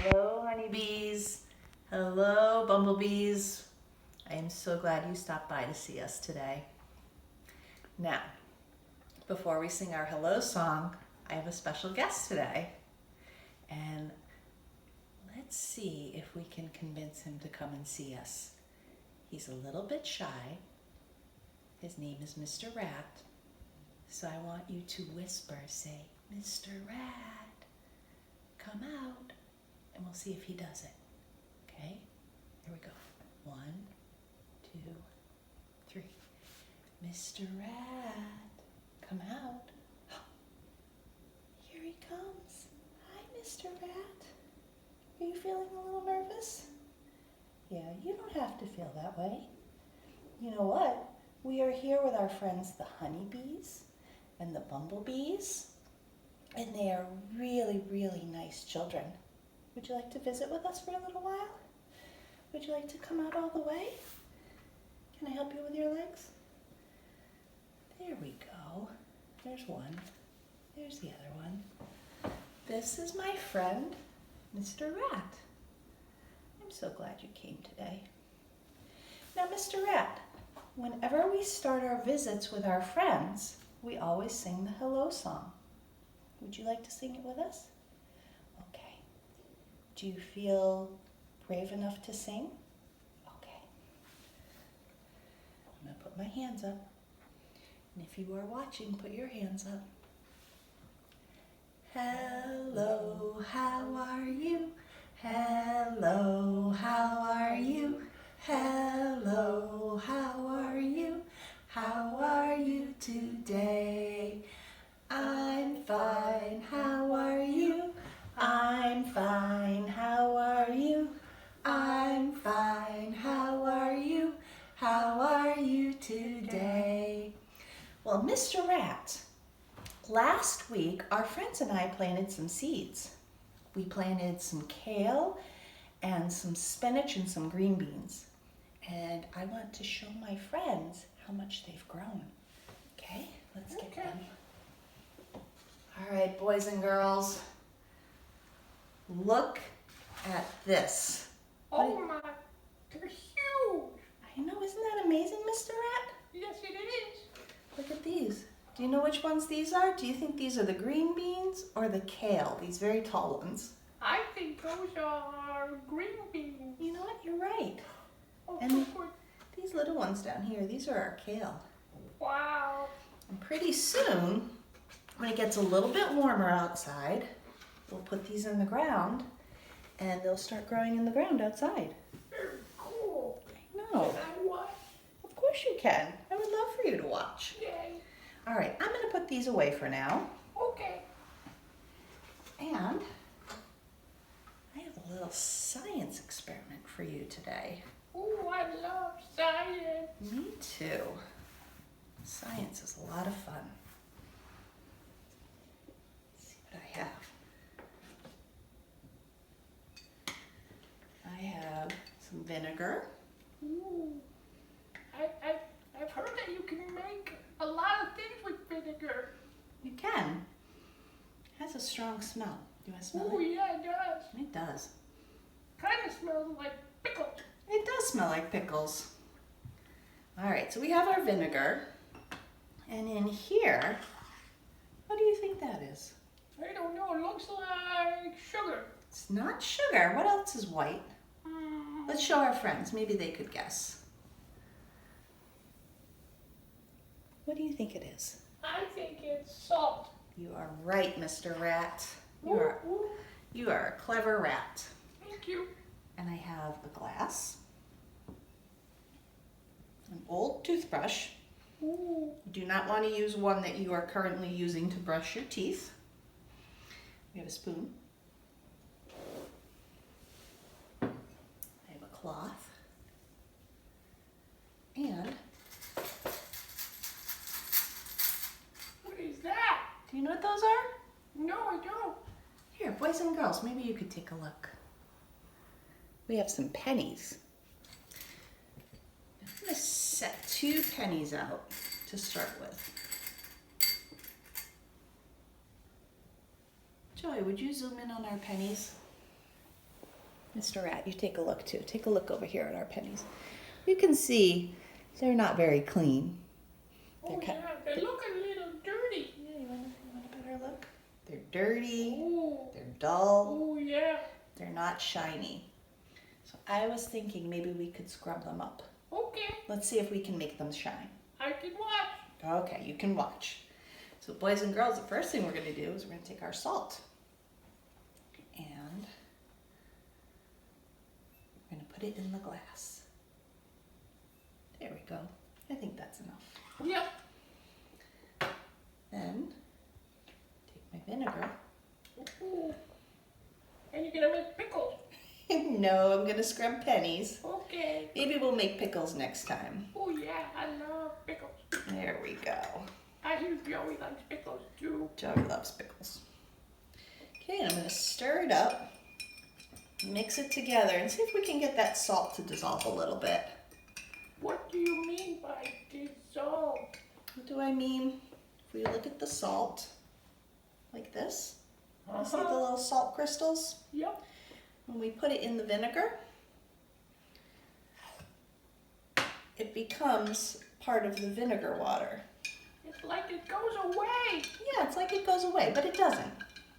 Hello, honeybees. Hello, bumblebees. I am so glad you stopped by to see us today. Now, before we sing our hello song, I have a special guest today. And let's see if we can convince him to come and see us. He's a little bit shy. His name is Mr. Rat. So I want you to whisper, say, Mr. Rat, come out. And we'll see if he does it. Okay? Here we go. 1, 2, 3. Mr. Rat, come out. Here he comes. Hi, Mr. Rat. Are you feeling a little nervous? Yeah, you don't have to feel that way. You know what? We are here with our friends, the honeybees and the bumblebees, and they are really, really nice children. Would you like to visit with us for a little while? Would you like to come out all the way? Can I help you with your legs? There we go. There's one. There's the other one. This is my friend, Mr. Rat. I'm so glad you came today. Now, Mr. Rat, whenever we start our visits with our friends, we always sing the hello song. Would you like to sing it with us? Okay. Do you feel brave enough to sing? Okay. I'm going to put my hands up. And if you are watching, put your hands up. Hello, how are you? Hello, how are you? Hello, how are you? How are you today? I'm fine, how are you? I'm fine, how are you? I'm fine, how are you? How are you today? Well, Mr. Rat, last week our friends and I planted some seeds. We planted some kale and some spinach and some green beans. And I want to show my friends how much they've grown. Okay, let's get them. All right, boys and girls, look at this. Oh my, they're huge. I know, isn't that amazing, Mr. Rat? Yes, it is. Look at these. Do you know which ones these are? Do you think these are the green beans or the kale, these very tall ones? I think those are green beans. You know what, you're right. Oh, And good. these little ones down here, these are our kale. Wow. And pretty soon, when it gets a little bit warmer outside, we'll put these in the ground and they'll start growing in the ground outside. Very cool. I know. Can I watch? Of course you can. I would love for you to watch. Yay. All right, I'm going to put these away for now. Okay. And I have a little science experiment for you today. Ooh, I love science. Me too. Science is a lot of fun. Let's see what I have. I have some vinegar. Ooh. I've heard that you can make a lot of things with vinegar. You can. It has a strong smell. Do you want to smell Ooh, it? yeah, it does. It does. Kind of smells like pickles. It does smell like pickles. All right, so we have our vinegar. And in here, what do you think that is? I don't know. It looks like sugar. It's not sugar. What else is white? Mm, Let's show our friends. Maybe they could guess. What do you think it is? I think it's salt. You are right, Mr. Rat. Ooh, ooh. You are a clever rat. Thank you. And I have a glass, an old toothbrush. Ooh. You do not want to use one that you are currently using to brush your teeth. We have a spoon. I have a cloth. And What is that? do you know what those are? No, I don't. Here, boys and girls, maybe you could take a look. We have some pennies. I'm going to set 2 pennies out to start with. Joey, would you zoom in on our pennies? Mr. Rat, you take a look too. Take a look over here at our pennies. You can see they're not very clean. Oh yeah, they look a little dirty. Yeah, you want a better look? They're dirty, Ooh. they're dull, Oh yeah. they're not shiny. So I was thinking maybe we could scrub them up. Okay, Let's see if we can make them shine. I can watch. Okay, you can watch. So boys and girls, the first thing we're going to do is we're going to take our salt and we're going to put it in the glass. There we go. I think that's enough. Yep. Then take my vinegar. Ooh. And you're gonna make pickles. No, I'm going to scrub pennies. Okay. Maybe we'll make pickles next time. Oh yeah, I love pickles. There we go. I hear Joey likes pickles too. Joey loves pickles. Okay, and I'm going to stir it up, mix it together, and see if we can get that salt to dissolve a little bit. What do you mean by dissolve? What do I mean? If we look at the salt, like this, you see the little salt crystals? Yep. When we put it in the vinegar, it becomes part of the vinegar water. It's like it goes away. Yeah, it's like it goes away, but it doesn't.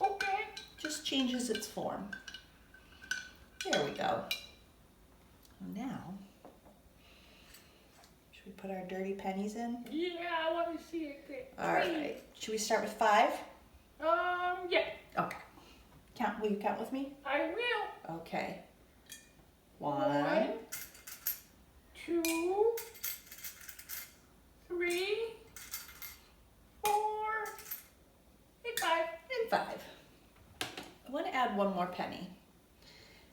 Okay. Just changes its form. There we go. Now, should we put our dirty pennies in? Yeah, I want to see it get All right. Should we start with 5? Yeah, Okay. Will you count with me? I will. Okay. 1, 2, 3, 4, and 5. and 5. I want to add one more penny.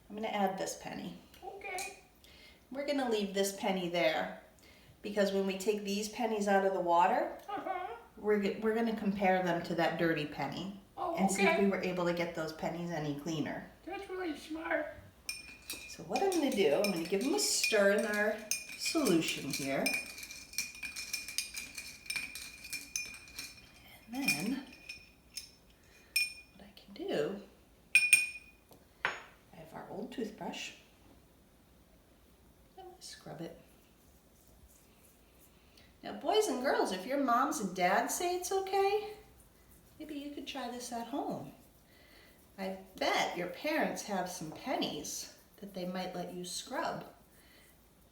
I'm going to add this penny. Okay. We're going to leave this penny there because when we take these pennies out of the water, we're going to compare them to that dirty penny Oh, and see if we okay. were able to get those pennies any cleaner. That's really smart. So what I'm going to do, I'm going to give them a stir in our solution here. And then what I can do, I have our old toothbrush. I'm going to scrub it. Now boys and girls, if your moms and dads say it's okay, maybe you could try this at home. I bet your parents have some pennies that they might let you scrub.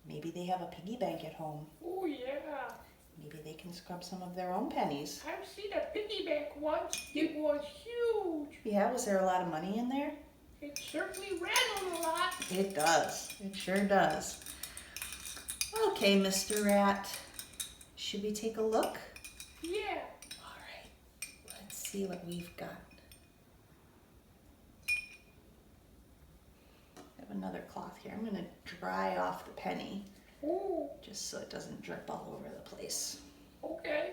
Maybe they have a piggy bank at home. Oh, yeah. Maybe they can scrub some of their own pennies. I've seen a piggy bank once. It was huge. Yeah, was there a lot of money in there? It certainly rattled a lot. It does. It sure does. Okay, Mr. Rat. Should we take a look? Yeah. All right. Let's see what we've got. I have another cloth here. I'm going to dry off the penny Oh, just so it doesn't drip all over the place. okay.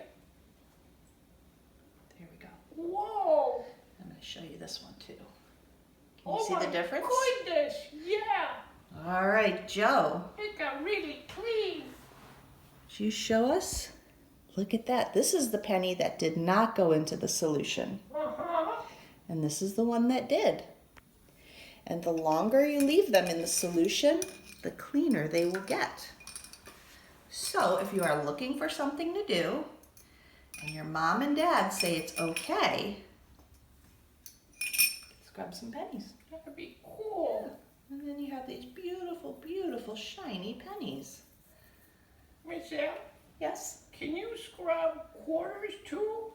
There we go. Whoa. I'm going to show you this one too. Can you Oh see my the difference? goodness. Yeah. All right, Joe. It got really clean. Should you show us? Look at that. This is the penny that did not go into the solution. Uh-huh. And this is the one that did. And the longer you leave them in the solution, the cleaner they will get. So if you are looking for something to do, and your mom and dad say it's okay, scrub some pennies. That'd be cool. And then you have these beautiful, beautiful, shiny pennies. Michelle, Yes? can you scrub quarters too?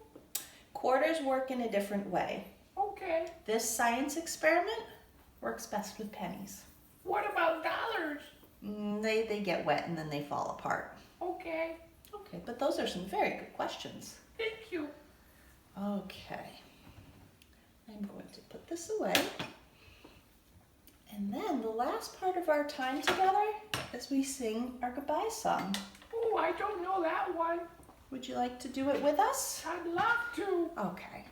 Quarters work in a different way. Okay. This science experiment works best with pennies. What about dollars? They get wet and then they fall apart. Okay. Okay, but those are some very good questions. Thank you. Okay. I'm going to put this away. And then the last part of our time together is we sing our goodbye song. Oh, I don't know that one. Would you like to do it with us? I'd love to. Okay.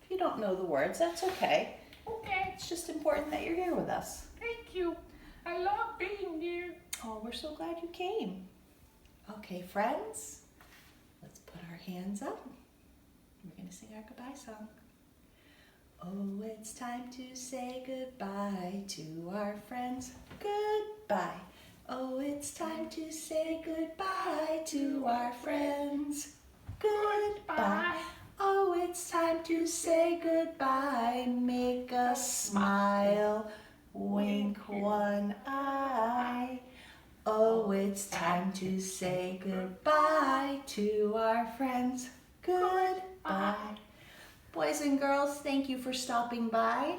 If you don't know the words, that's okay. Okay. It's just important that you're here with us. Thank you. I love being here. Oh, we're so glad you came. Okay, friends, let's put our hands up. We're going to sing our goodbye song. Oh, it's time to say goodbye to our friends. Goodbye. Oh, it's time to say goodbye to our friends. Goodbye. Oh, it's time to say goodbye. Make a smile. Wink one eye. Oh, it's time to say goodbye to our friends. Goodbye. Boys and girls, thank you for stopping by.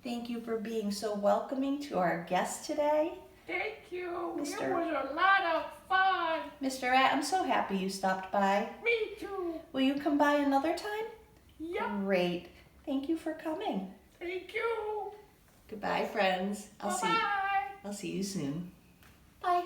Thank you for being so welcoming to our guest today. Thank you. It was Mr. a lot of fun. Mr. Rat, I'm so happy you stopped by. Me too. Will you come by another time? Yep. Great. Thank you for coming. Thank you. Goodbye, friends. Bye-bye. I'll see you soon. Bye.